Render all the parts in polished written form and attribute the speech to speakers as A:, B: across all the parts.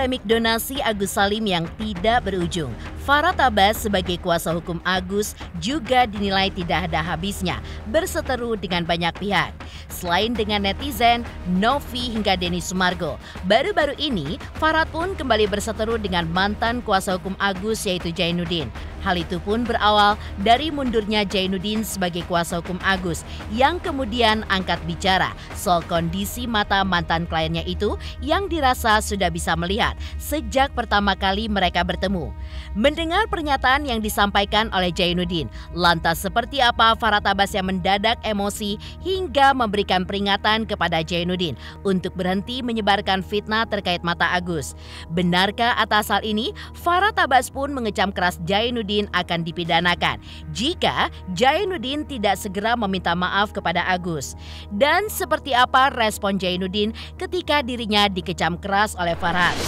A: polemik donasi Agus Salim yang tidak berujung, Farhad Abbas sebagai kuasa hukum Agus juga dinilai tidak ada habisnya berseteru dengan banyak pihak. Selain dengan netizen, Novi hingga Denny Sumargo, baru-baru ini Farhad pun kembali berseteru dengan mantan kuasa hukum Agus yaitu Jainuddin. Hal itu pun berawal dari mundurnya Jainuddin sebagai kuasa hukum Agus yang kemudian angkat bicara soal kondisi mata mantan kliennya itu yang dirasa sudah bisa melihat sejak pertama kali mereka bertemu. Mendengar pernyataan yang disampaikan oleh Jainuddin, lantas seperti apa Farhad Abbas yang mendadak emosi hingga memberikan peringatan kepada Jainuddin untuk berhenti menyebarkan fitnah terkait mata Agus? Benarkah atas hal ini Farhad Abbas pun mengecam keras Jainuddin akan dipidanakan jika Jainuddin tidak segera meminta maaf kepada Agus? Dan seperti apa respon Jainuddin ketika dirinya dikecam keras oleh Farhad?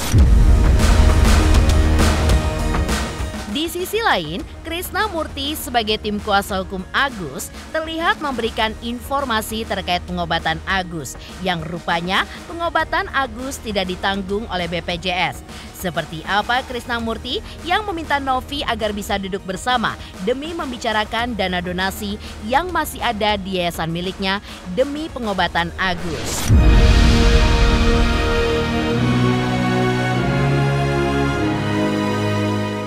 A: Di sisi lain, Krishna Murthy sebagai tim kuasa hukum Agus terlihat memberikan informasi terkait pengobatan Agus yang rupanya pengobatan Agus tidak ditanggung oleh BPJS. Seperti apa Krishna Murthy yang meminta Novi agar bisa duduk bersama demi membicarakan dana donasi yang masih ada di yayasan miliknya demi pengobatan Agus.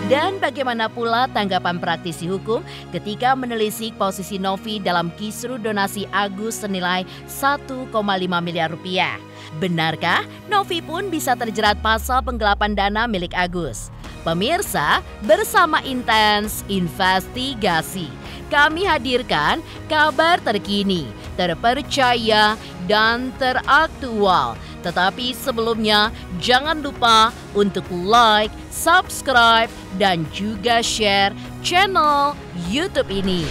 A: Dan bagaimana pula tanggapan praktisi hukum ketika menelisik posisi Novi dalam kisru donasi Agus senilai 1,5 miliar rupiah? Benarkah Novi pun bisa terjerat pasal penggelapan dana milik Agus? Pemirsa, bersama Intens Investigasi, kami hadirkan kabar terkini, terpercaya, dan teraktual. Tetapi sebelumnya, jangan lupa untuk like, subscribe, dan juga share channel YouTube ini.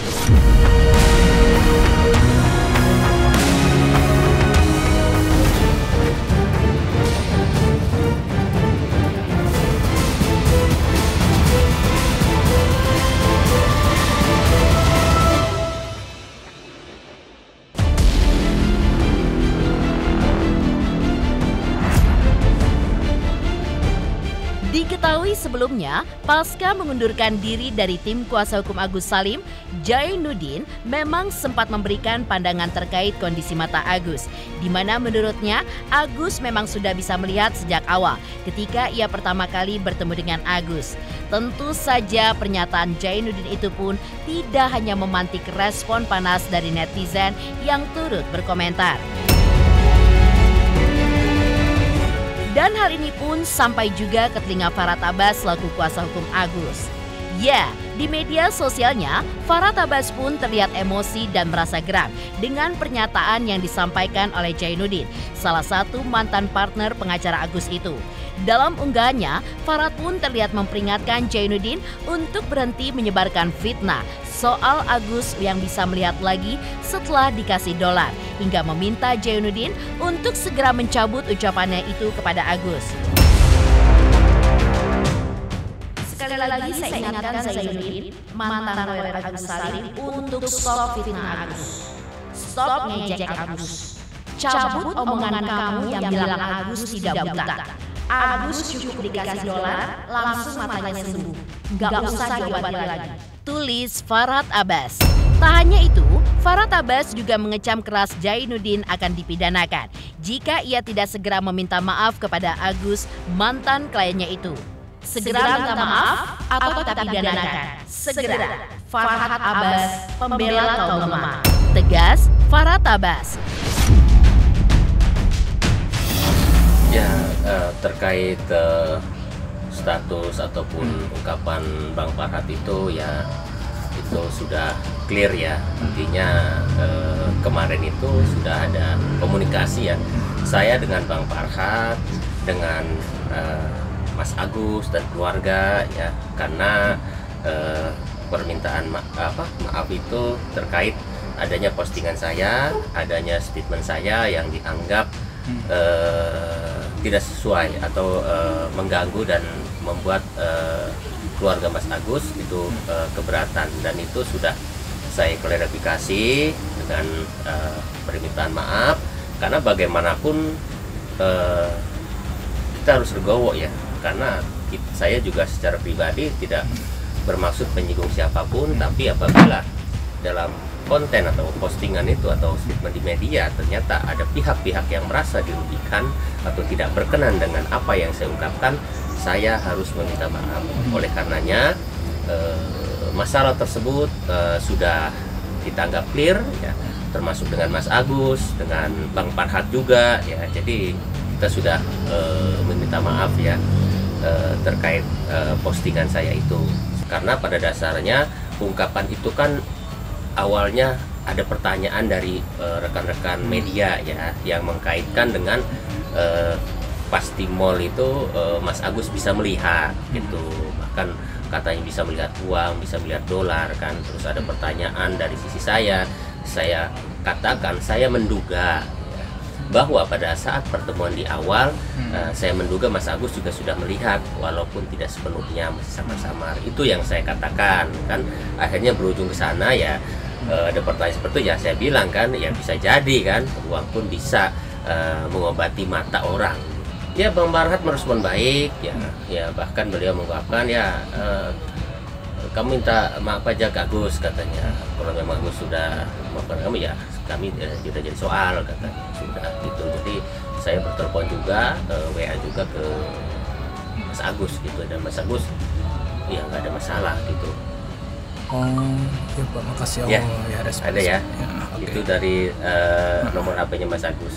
A: Diketahui sebelumnya, pasca mengundurkan diri dari tim kuasa hukum Agus Salim, Jainuddin memang sempat memberikan pandangan terkait kondisi mata Agus, di mana menurutnya Agus memang sudah bisa melihat sejak awal ketika ia pertama kali bertemu dengan Agus. Tentu saja pernyataan Jainuddin itu pun tidak hanya memantik respon panas dari netizen yang turut berkomentar. Dan hal ini pun sampai juga ke telinga Farhad Abbas selaku kuasa hukum Agus. Ya, di media sosialnya, Farhad Abbas pun terlihat emosi dan merasa geram dengan pernyataan yang disampaikan oleh Jainuddin, salah satu mantan partner pengacara Agus itu. Dalam unggahannya, Farhad pun terlihat memperingatkan Jainuddin untuk berhenti menyebarkan fitnah soal Agus yang bisa melihat lagi setelah dikasih dolar, hingga meminta Jainuddin untuk segera mencabut ucapannya itu kepada Agus. Sekali lagi saya ingatkan Jainuddin, mantan lawyer Agus Salim, untuk stop fitnah Agus. Stop ngejek Agus. Cabut omongan kamu yang bilang Agus tidak buta. Agus cukup dikasih dolar, langsung matanya sembuh. Gak usah diobati lagi. Tulis Farhad Abbas. Tak hanya itu, Farhad Abbas juga mengecam keras Jainuddin akan dipidanakan jika ia tidak segera meminta maaf kepada Agus, mantan kliennya itu. Segera minta maaf atau tetap pidanakan. Segera. Farhad Abbas, pembela kaum lemah. Tegas Farhad Abbas.
B: Ya, terkait status ataupun ungkapan Bang Farhad itu ya itu sudah clear ya. Intinya kemarin itu sudah ada komunikasi ya, saya dengan Bang Farhad, dengan Mas Agus dan keluarga ya, karena permintaan maaf itu terkait adanya postingan saya, adanya statement saya yang dianggap tidak sesuai atau mengganggu dan membuat keluarga Mas Agus itu keberatan, dan itu sudah saya klarifikasi dengan permintaan maaf, karena bagaimanapun kita harus legowo ya karena saya juga secara pribadi tidak bermaksud menyinggung siapapun, tapi apabila dalam konten atau postingan itu atau statement di media ternyata ada pihak-pihak yang merasa dirugikan atau tidak berkenan dengan apa yang saya ungkapkan, saya harus meminta maaf. Oleh karenanya masalah tersebut sudah kita anggap clear ya, termasuk dengan Mas Agus, dengan Bang Farhat juga ya. Jadi kita sudah meminta maaf ya terkait postingan saya itu, karena pada dasarnya ungkapan itu kan awalnya ada pertanyaan dari rekan-rekan media ya, yang mengkaitkan dengan pasti mall itu Mas Agus bisa melihat gitu, bahkan katanya bisa melihat uang, bisa melihat dolar kan. Terus ada pertanyaan dari sisi saya katakan saya menduga ya, bahwa pada saat pertemuan di awal saya menduga Mas Agus juga sudah melihat, walaupun tidak sepenuhnya, masih samar-samar. Itu yang saya katakan kan, akhirnya berujung ke sana ya. Ada pertanyaan seperti itu ya, saya bilang kan ya bisa jadi kan uang pun bisa mengobati mata orang. Ya Bang Farhat merespon baik ya bahkan beliau mengungkapkan ya kamu minta maaf aja ke Agus katanya, kalau memang Agus sudah memaafkan kamu ya kami tidak jadi soal katanya, sudah gitu. Jadi saya bertelepon juga, WA juga ke Mas Agus gitu, dan Mas Agus ya nggak ada masalah gitu.
C: Oh ya Pak, makasih
B: ya,
C: ya respons.
B: ada ya,
C: okay.
B: Itu dari nomor HP-nya Mas Agus.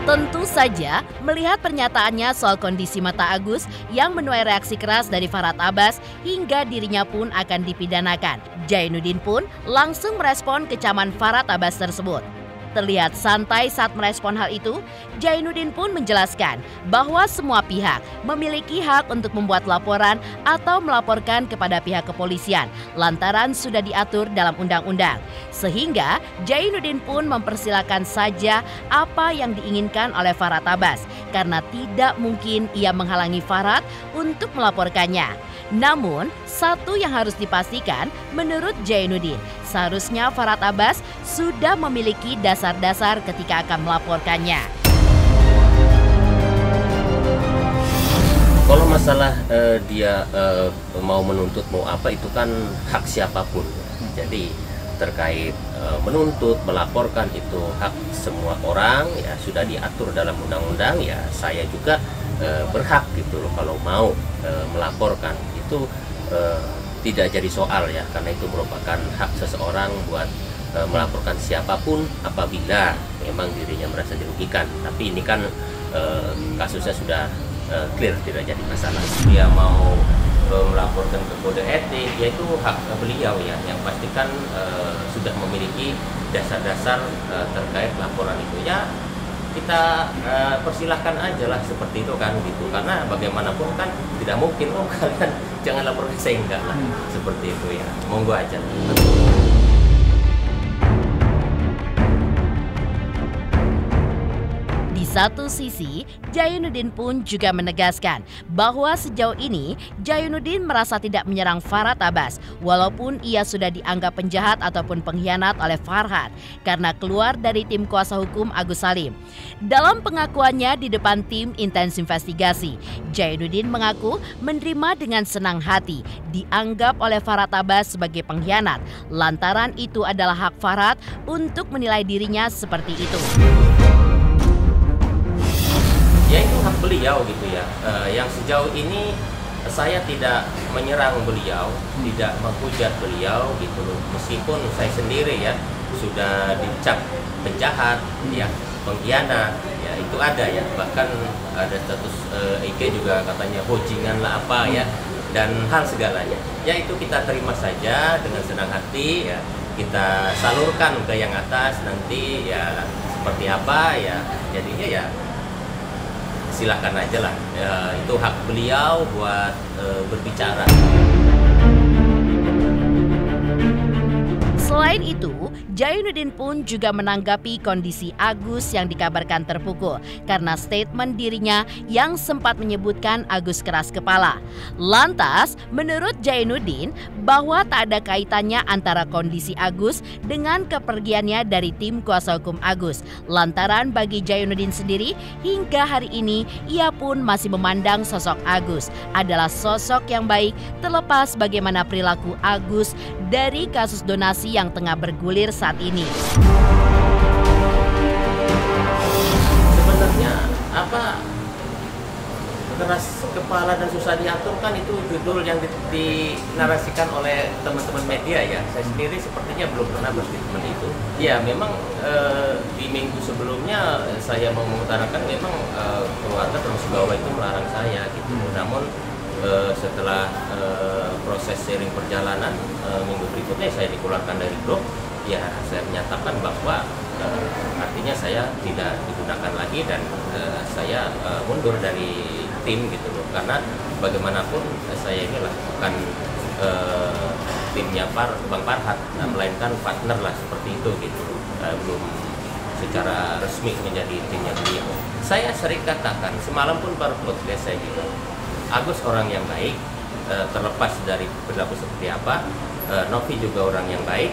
A: Tentu saja, melihat pernyataannya soal kondisi mata Agus yang menuai reaksi keras dari Farhat Abbas hingga dirinya pun akan dipidanakan, Jainuddin pun langsung merespon kecaman Farhat Abbas tersebut. Terlihat santai saat merespon hal itu, Jainuddin pun menjelaskan bahwa semua pihak memiliki hak untuk membuat laporan atau melaporkan kepada pihak kepolisian lantaran sudah diatur dalam undang-undang. Sehingga Jainuddin pun mempersilakan saja apa yang diinginkan oleh Farhat Abbas, karena tidak mungkin ia menghalangi Farhat untuk melaporkannya. Namun, satu yang harus dipastikan menurut Jainuddin, seharusnya Farhat Abbas sudah memiliki dasar-dasar ketika akan melaporkannya.
B: Kalau masalah dia mau menuntut mau apa, itu kan hak siapapun. Jadi terkait menuntut, melaporkan, itu hak semua orang ya, sudah diatur dalam undang-undang ya. Saya juga berhak gitu loh kalau mau melaporkan, itu tidak jadi soal ya, karena itu merupakan hak seseorang buat melaporkan siapapun apabila memang dirinya merasa dirugikan. Tapi ini kan kasusnya sudah clear, tidak jadi masalah. Dia mau melaporkan ke kode etik, yaitu hak beliau ya, yang pastikan sudah memiliki dasar-dasar terkait laporan itu ya. Kita persilahkan aja lah seperti itu kan gitu, karena bagaimanapun kan tidak mungkin kalian jangan lapor ke saya, enggak lah seperti itu ya, monggo aja.
A: Di satu sisi, Jainuddin pun juga menegaskan bahwa sejauh ini Jainuddin merasa tidak menyerang Farhat Abbas walaupun ia sudah dianggap penjahat ataupun pengkhianat oleh Farhat karena keluar dari tim kuasa hukum Agus Salim. Dalam pengakuannya di depan tim intens investigasi, Jainuddin mengaku menerima dengan senang hati dianggap oleh Farhat Abbas sebagai pengkhianat lantaran itu adalah hak Farhat untuk menilai dirinya seperti itu.
B: Ya itu hak beliau gitu ya, yang sejauh ini saya tidak menyerang beliau, tidak menghujat beliau gitu loh, meskipun saya sendiri ya sudah dicap penjahat ya, pengkhianat ya, itu ada ya, bahkan ada status IG juga katanya bajingan lah apa ya, dan hal segalanya ya, itu kita terima saja dengan senang hati ya, kita salurkan ke yang atas, nanti ya seperti apa ya jadinya ya silahkan aja lah ya, itu hak beliau buat berbicara.
A: Selain Selain itu, Jainuddin pun juga menanggapi kondisi Agus yang dikabarkan terpukul karena statement dirinya yang sempat menyebutkan Agus keras kepala. Lantas, menurut Jainuddin bahwa tak ada kaitannya antara kondisi Agus dengan kepergiannya dari tim kuasa hukum Agus. Lantaran bagi Jainuddin sendiri, hingga hari ini ia pun masih memandang sosok Agus adalah sosok yang baik terlepas bagaimana perilaku Agus dari kasus donasi yang tengah bergulir saat ini.
B: Sebenarnya keras kepala dan susah diatur kan itu judul yang dinarasikan oleh teman-teman media ya. Saya sendiri sepertinya belum pernah berstatement itu. Ya memang di minggu sebelumnya saya mau mengutarakan memang keluarga termasuk bawah itu melarang saya gitu. Namun setelah proses sharing perjalanan minggu berikutnya saya dikeluarkan dari grup, ya saya menyatakan bahwa artinya saya tidak digunakan lagi dan saya mundur dari tim gitu loh, karena bagaimanapun saya ini bukan timnya Bang Farhat, melainkan partner lah seperti itu gitu, belum secara resmi menjadi timnya beliau. Saya sering katakan, semalam pun baru podcast saya gitu, Agus orang yang baik, terlepas dari perilaku seperti apa, Novi juga orang yang baik,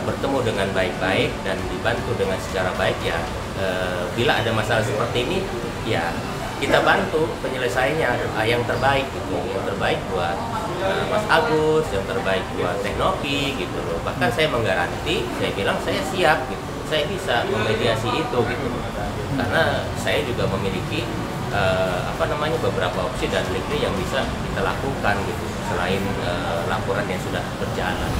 B: bertemu dengan baik-baik dan dibantu dengan secara baik ya. Bila ada masalah seperti ini, ya kita bantu penyelesaiannya yang terbaik gitu, yang terbaik buat Mas Agus, yang terbaik buat Teknovi gitu loh. Bahkan saya menggaranti, saya bilang saya siap gitu, saya bisa memediasi itu gitu, karena saya juga memiliki beberapa opsi dan linknya yang bisa kita lakukan gitu selain laporan yang sudah berjalan.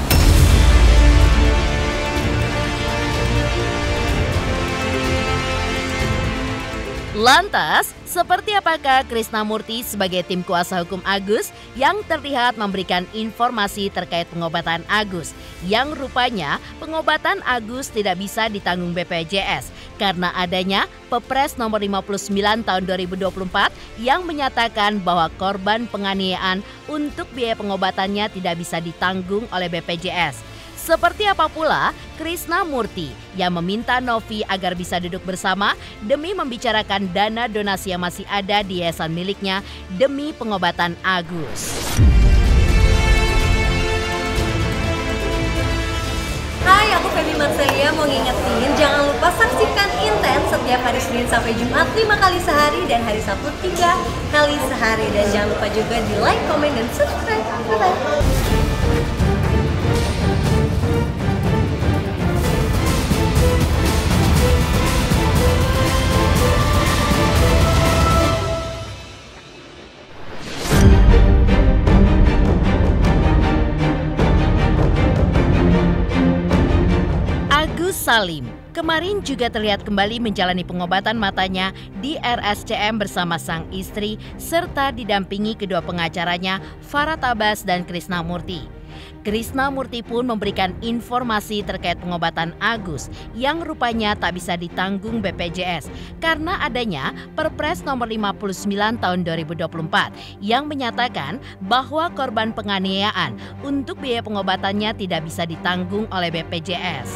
A: Lantas, seperti apakah Krisnamurti sebagai tim kuasa hukum Agus yang terlihat memberikan informasi terkait pengobatan Agus, yang rupanya pengobatan Agus tidak bisa ditanggung BPJS karena adanya Perpres nomor 59 tahun 2024 yang menyatakan bahwa korban penganiayaan untuk biaya pengobatannya tidak bisa ditanggung oleh BPJS. Seperti apa pula Krisnamurti yang meminta Novi agar bisa duduk bersama demi membicarakan dana donasi yang masih ada di yayasan miliknya demi pengobatan Agus.
D: Hai, aku Feby Marcelia mau ngingetin jangan lupa saksikan Intens setiap hari Senin sampai Jumat 5 kali sehari dan hari Sabtu 3 kali sehari, dan jangan lupa juga di like, komen, dan subscribe. Bye-bye.
A: Salim kemarin juga terlihat kembali menjalani pengobatan matanya di RSCM bersama sang istri serta didampingi kedua pengacaranya Farhat Abbas dan Krisnamurti. Krisnamurti pun memberikan informasi terkait pengobatan Agus yang rupanya tak bisa ditanggung BPJS karena adanya Perpres nomor 59 tahun 2024 yang menyatakan bahwa korban penganiayaan untuk biaya pengobatannya tidak bisa ditanggung oleh BPJS.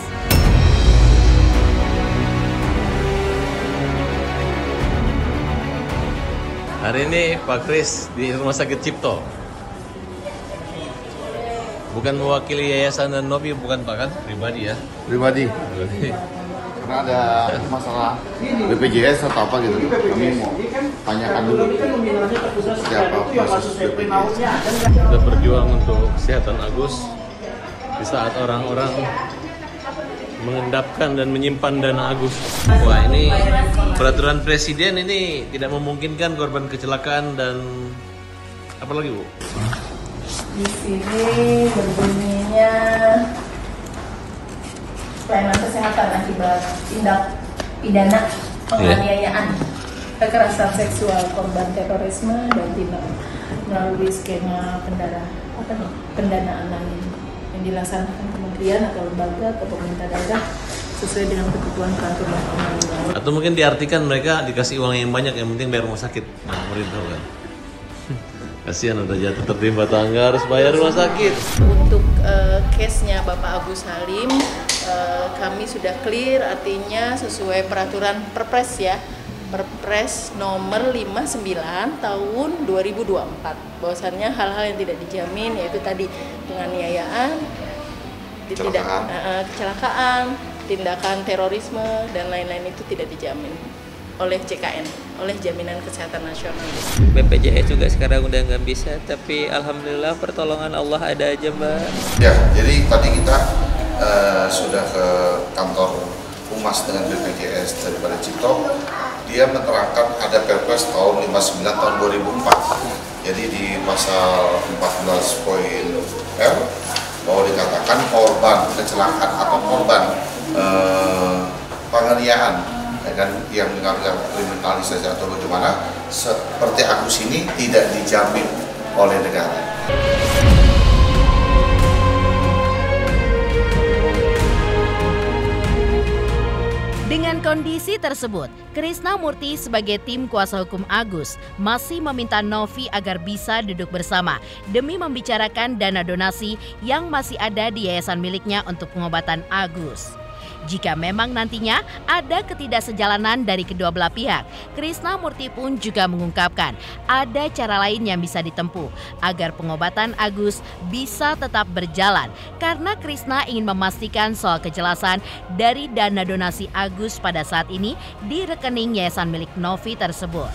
E: Hari ini Pak Kris di Rumah Sakit Cipto. Bukan mewakili Yayasan dan Novi, bukan Pak kan? Pribadi ya?
F: Pribadi. Karena ada masalah BPJS atau apa gitu. Kami mau tanyakan dulu seperti apa proses BPJS.
E: Kita berjuang untuk kesehatan Agus di saat orang-orang mengendapkan dan menyimpan dana Agus. Wah, ini peraturan presiden ini tidak memungkinkan korban kecelakaan dan apa lagi, Bu?
G: Di sini berbunyinya pelayanan kesehatan akibat tindak pidana penganiayaan, kekerasan seksual, korban terorisme dan tindak melalui skema pendanaan lain yang dilaksanakan kementerian atau lembaga atau pemerintah daerah sesuai dengan kebutuhan peraturan perundang-undangan.
E: Atau mungkin diartikan mereka dikasih uang yang banyak, yang penting bayar rumah sakit. Nah, pemerintah kan. Kasihan udah jatuh tertimpa tangga harus bayar rumah sakit.
G: Untuk case-nya Bapak Agus Salim, kami sudah clear, artinya sesuai peraturan Perpres ya, Perpres nomor 59 tahun 2024. Bahwasannya hal-hal yang tidak dijamin, yaitu tadi penganiayaan, kecelakaan, tindakan terorisme dan lain-lain itu tidak dijamin oleh JKN, oleh Jaminan Kesehatan Nasional.
H: BPJS juga sekarang udah nggak bisa, tapi alhamdulillah pertolongan Allah ada aja, Mbak.
F: Ya, jadi tadi kita sudah ke kantor Humas dengan BPJS daripada Cipto. Dia menerangkan ada Perpres tahun 59 tahun 2004. Jadi di pasal 14.R bahwa dikatakan korban kecelakaan atau korban penganiayaan kan yang mengalami kriminalisasi atau bagaimana seperti Agus ini tidak dijamin oleh negara.
A: Dengan kondisi tersebut, Krishna Murthy sebagai tim kuasa hukum Agus masih meminta Novi agar bisa duduk bersama demi membicarakan dana donasi yang masih ada di yayasan miliknya untuk pengobatan Agus. Jika memang nantinya ada ketidaksejalanan dari kedua belah pihak, Krishna Murthy pun juga mengungkapkan ada cara lain yang bisa ditempuh agar pengobatan Agus bisa tetap berjalan karena Krishna ingin memastikan soal kejelasan dari dana donasi Agus pada saat ini di rekening yayasan milik Novi tersebut.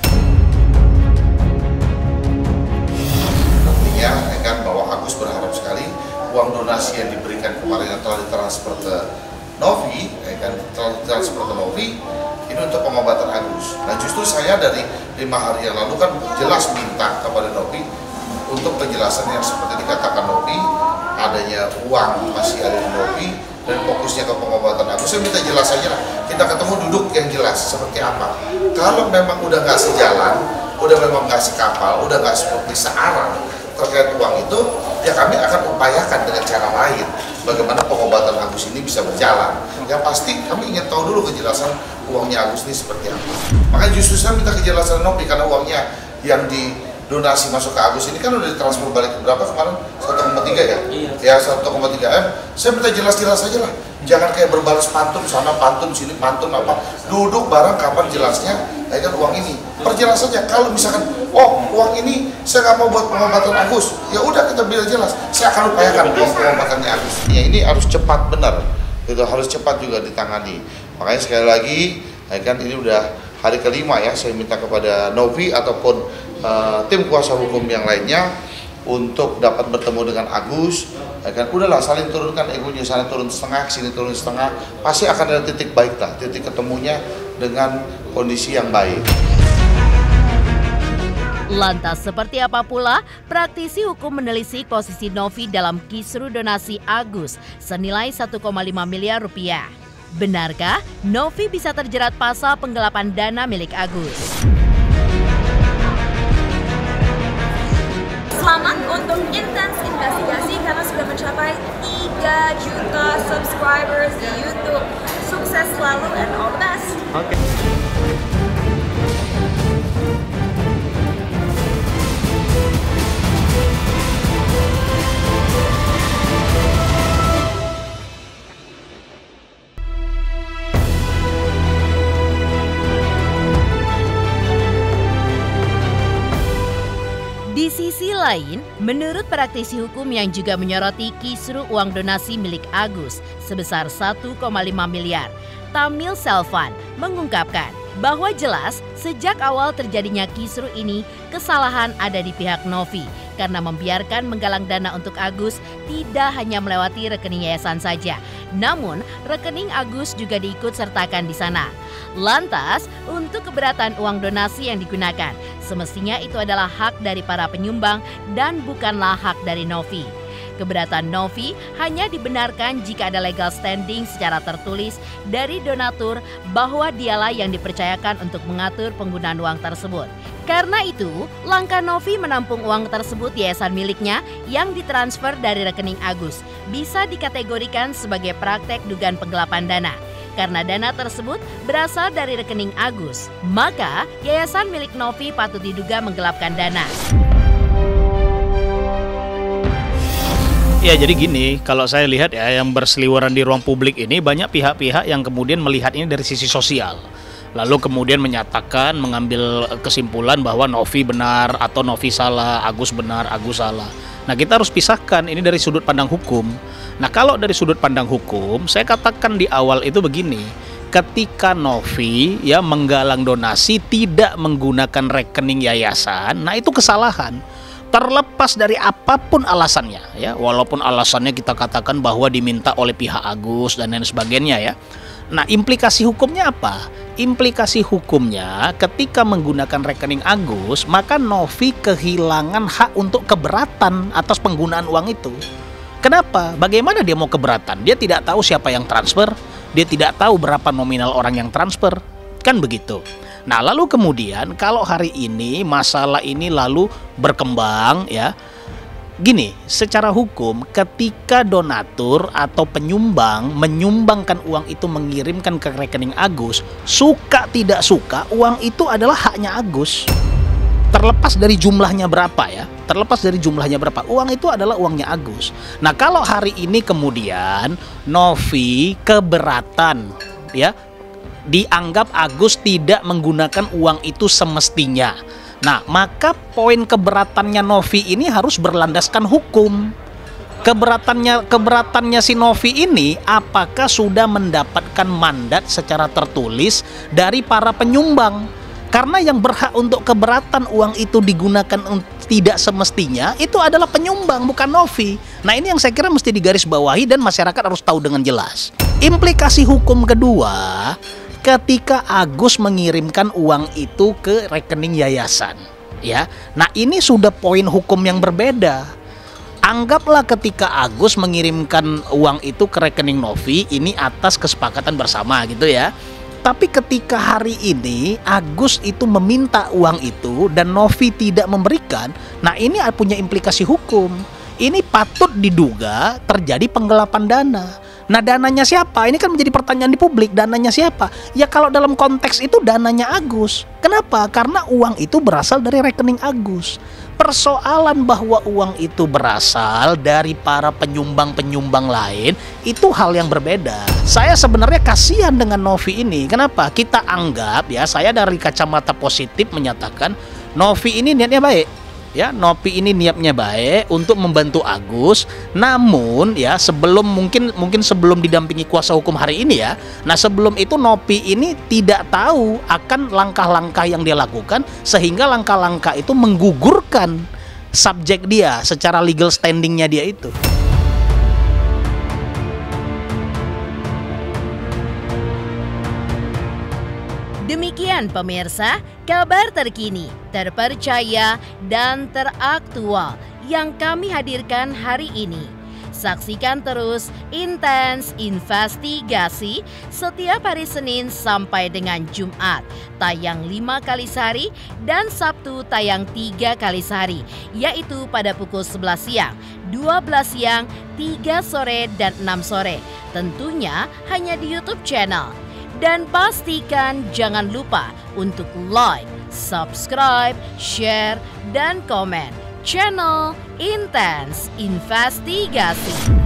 F: Artinya kan bahwa Agus berharap sekali uang donasi yang diberikan kemarin yang telah ditransfer ke Novi, kan transfer ke Novi ini untuk pengobatan Agus. Nah justru saya dari 5 hari yang lalu kan jelas minta kepada Novi untuk penjelasan yang seperti dikatakan Novi, adanya uang masih ada di Novi dan fokusnya ke pengobatan Agus. Saya minta jelas saja lah, kita ketemu duduk yang jelas seperti apa. Kalau memang udah nggak sejalan, udah memang nggak sekapal, udah nggak seperti searah terkait uang itu, ya kami akan upayakan dengan cara lain bagaimana pengobatan Agus ini bisa berjalan. Yang pasti kami ingin tahu dulu kejelasan uangnya Agus ini seperti apa. Makanya justru saya minta kejelasan Novi karena uangnya yang didonasi masuk ke Agus ini kan udah ditransfer balik berapa kemarin? 1,3 ya? Iya. Ya 1,3 M. Saya minta jelas-jelas aja lah. Jangan kayak berbalas pantun sana pantun sini pantun apa. Duduk bareng kapan jelasnya, ya kan uang ini. Perjelasannya kalau misalkan uang ini saya nggak mau buat pengobatan Agus, ya udah kita bilang jelas. Saya akan upayakan uang pengobatannya Agus. Ya ini harus cepat benar. Itu harus cepat juga ditangani. Makanya sekali lagi, ya kan ini udah hari kelima ya saya minta kepada Novi ataupun tim kuasa hukum yang lainnya untuk dapat bertemu dengan Agus, ya kan udahlah saling turunkan egonya, sana turun setengah, sini turun setengah, pasti akan ada titik baik lah, titik ketemunya dengan kondisi yang baik.
A: Lantas seperti apa pula praktisi hukum menelisik posisi Novi dalam kisru donasi Agus senilai 1,5 miliar rupiah. Benarkah Novi bisa terjerat pasal penggelapan dana milik Agus?
I: Selamat untuk Intens Investigasi karena sudah mencapai 3 juta subscribers di YouTube. Sukses selalu and all the best.
H: Oke.
A: Di sisi lain, menurut praktisi hukum yang juga menyoroti kisru uang donasi milik Agus sebesar 1,5 miliar, Tamil Selvan mengungkapkan bahwa jelas sejak awal terjadinya kisru ini kesalahan ada di pihak Novi karena membiarkan menggalang dana untuk Agus tidak hanya melewati rekening yayasan saja, namun rekening Agus juga diikut sertakan di sana. Lantas, untuk keberatan uang donasi yang digunakan, semestinya itu adalah hak dari para penyumbang dan bukanlah hak dari Novi. Keberatan Novi hanya dibenarkan jika ada legal standing secara tertulis dari donatur bahwa dialah yang dipercayakan untuk mengatur penggunaan uang tersebut. Karena itu, langkah Novi menampung uang tersebut di yayasan miliknya yang ditransfer dari rekening Agus bisa dikategorikan sebagai praktek dugaan penggelapan dana. Karena dana tersebut berasal dari rekening Agus, maka yayasan milik Novi patut diduga menggelapkan dana.
C: Ya, jadi gini, kalau saya lihat ya, yang berseliweran di ruang publik ini banyak pihak-pihak yang kemudian melihat ini dari sisi sosial. Lalu kemudian menyatakan, mengambil kesimpulan bahwa Novi benar atau Novi salah, Agus benar, Agus salah. Nah, kita harus pisahkan ini dari sudut pandang hukum. Nah, kalau dari sudut pandang hukum, saya katakan di awal itu begini. Ketika Novi ya menggalang donasi tidak menggunakan rekening yayasan, nah itu kesalahan. Terlepas dari apapun alasannya ya, walaupun alasannya kita katakan bahwa diminta oleh pihak Agus dan lain sebagainya ya. Nah, implikasi hukumnya apa? Implikasi hukumnya ketika menggunakan rekening Agus, maka Novi kehilangan hak untuk keberatan atas penggunaan uang itu. Kenapa? Bagaimana dia mau keberatan? Dia tidak tahu siapa yang transfer, dia tidak tahu berapa nominal orang yang transfer, kan begitu. Nah, lalu kemudian kalau hari ini masalah ini lalu berkembang ya. Gini, secara hukum ketika donatur atau penyumbang menyumbangkan uang itu mengirimkan ke rekening Agus, suka tidak suka uang itu adalah haknya Agus. Terlepas dari jumlahnya berapa ya. Terlepas dari jumlahnya berapa, uang itu adalah uangnya Agus. Nah, kalau hari ini kemudian Novi keberatan ya, dianggap Agus tidak menggunakan uang itu semestinya. Nah, maka poin keberatannya Novi ini harus berlandaskan hukum. Keberatannya si Novi ini apakah sudah mendapatkan mandat secara tertulis dari para penyumbang? Karena yang berhak untuk keberatan uang itu digunakan tidak semestinya itu adalah penyumbang, bukan Novi. Nah, ini yang saya kira mesti digarisbawahi dan masyarakat harus tahu dengan jelas. Implikasi hukum kedua, ketika Agus mengirimkan uang itu ke rekening yayasan ya. Nah, ini sudah poin hukum yang berbeda. Anggaplah ketika Agus mengirimkan uang itu ke rekening Novi ini atas kesepakatan bersama gitu ya. Tapi ketika hari ini Agus itu meminta uang itu dan Novi tidak memberikan, nah ini punya implikasi hukum. Ini patut diduga terjadi penggelapan dana. Nah, dananya siapa? Ini kan menjadi pertanyaan di publik. Dananya siapa? Ya kalau dalam konteks itu dananya Agus. Kenapa? Karena uang itu berasal dari rekening Agus. Persoalan bahwa uang itu berasal dari para penyumbang-penyumbang lain itu hal yang berbeda. Saya sebenarnya kasihan dengan Novi ini. Kenapa? Kita anggap ya, saya dari kacamata positif menyatakan Novi ini niatnya baik. Ya, Novi ini niatnya baik untuk membantu Agus. Namun ya, sebelum mungkin sebelum didampingi kuasa hukum hari ini ya. Nah, sebelum itu Novi ini tidak tahu akan langkah-langkah yang dia lakukan, sehingga langkah-langkah itu menggugurkan subjek dia secara legal standingnya dia itu.
A: Demikian pemirsa, kabar terkini, terpercaya, dan teraktual yang kami hadirkan hari ini. Saksikan terus Intens Investigasi setiap hari Senin sampai dengan Jumat, tayang 5 kali sehari dan Sabtu tayang 3 kali sehari, yaitu pada pukul 11 siang, 12 siang, 3 sore, dan 6 sore. Tentunya hanya di YouTube channel. Dan pastikan jangan lupa untuk like, subscribe, share, dan komen channel Intens Investigasi.